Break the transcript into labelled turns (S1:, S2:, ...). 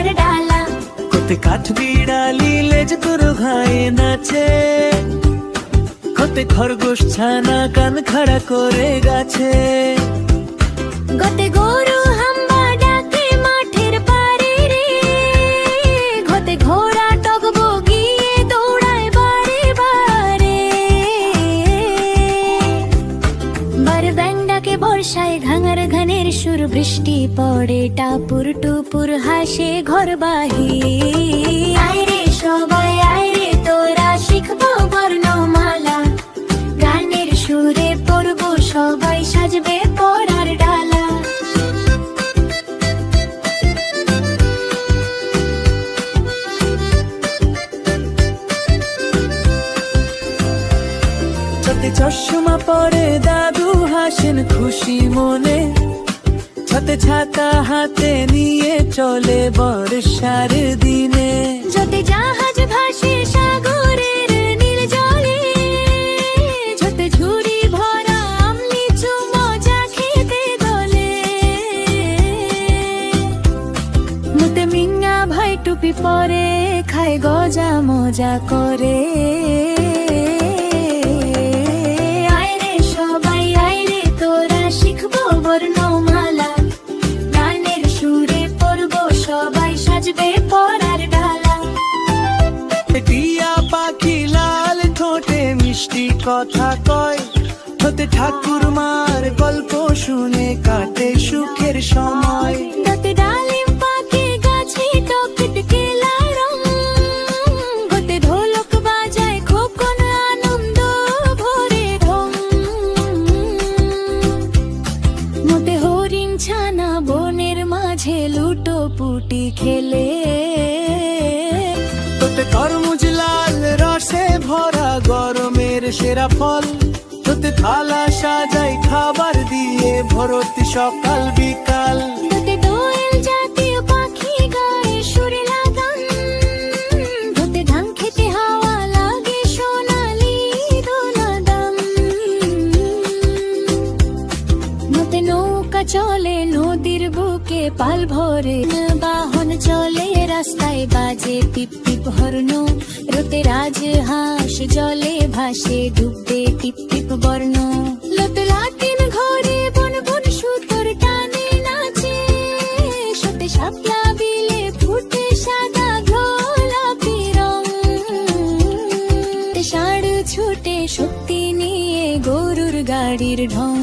S1: পড়ার ডালা।
S2: কোতে কাঠ বিড়ালি লেজ তোর ভাই নাচে, কোতে খরগোশ ছানা কান খাড়া করে গাছে।
S1: গোতে গরু হাম্বা ডাকে মাঠের পারে রে, গোতে ঘোড়া টগবো গিয়ে দৌড়ায় বারে বারে। বার ব্যাং ডাকে বর্ষায় ঘাঙার ঘানের সুর, বৃষ্টি পড়ে টাপুর টুপুর হাসে ঘর বাহির। আয়রে সবাই আয়রে তোরা শিখবো বর্ণমালা, গানের সুরে পড়বো সবাই সাজবে পড়ার ডালা।
S2: ছাতে চশমা পরে দাদু হাসেন খুশি মনে, ছাতে ছাতা হাতে নিয়ে চলে বর্ষার দিনে।
S1: যতে জাহাজ ভাসে সাগরের নীল জলে, যতে ঝুড়ি ভরা আমলিচু মজা খেতে দোলে। মুতে মিঙ্গা ভাই টুপি পরে খায় গজা মজা করে। আয়রে সবাই আয়রে তোরা শিখবো বর্ণমালা, গানের সুরে পড়বো সবাই সাজবে পড়ার ডালা।
S2: টিয়া পাখি লাল ঠোঁটে মিষ্টি কথা কয়, হতে ঠাকুর মার গল্প শুনে কাটে সুখের সময়।
S1: গোতে ডালিম পাখি গাছে টকটকে লাল রং, গোতে ঢোলক বাজায় খোকন আনন্দ ভরে ঢং। মোতে হরিণ ছানা বনের মাঝে লুটো পুটি খেলে,
S2: তোতে তরমুজ লাল রসে ভরা গরমের সেরা ফল, তোতে থালা সাজাই খাবার দিয়ে ভরতি সকাল বিকাল।
S1: গোতে দোয়েল জাতীয় পাখি গায়ে সুরে লাগান, গোতে ধান খেতে হাওয়া লাগে সোনালি দোলাদান। মোতে নৌকা চলে নদীর বুকে পাল ভরে, বাহন চলে রাস্তায় বাজে পিপ পিপ হর্ন। রোতে রাজ হাঁস জলে ভাসে ডুববে টিপ টিপ বর্ণ। লোতে লাটিন ঘরে বন বন সুতোর টানে নাচে, সতে শাপলা বিলে ফুটে সাদা গোলাপি রং। ষাঁড় ছুটে শক্তি নিয়ে গরুর গাড়ির ঢং।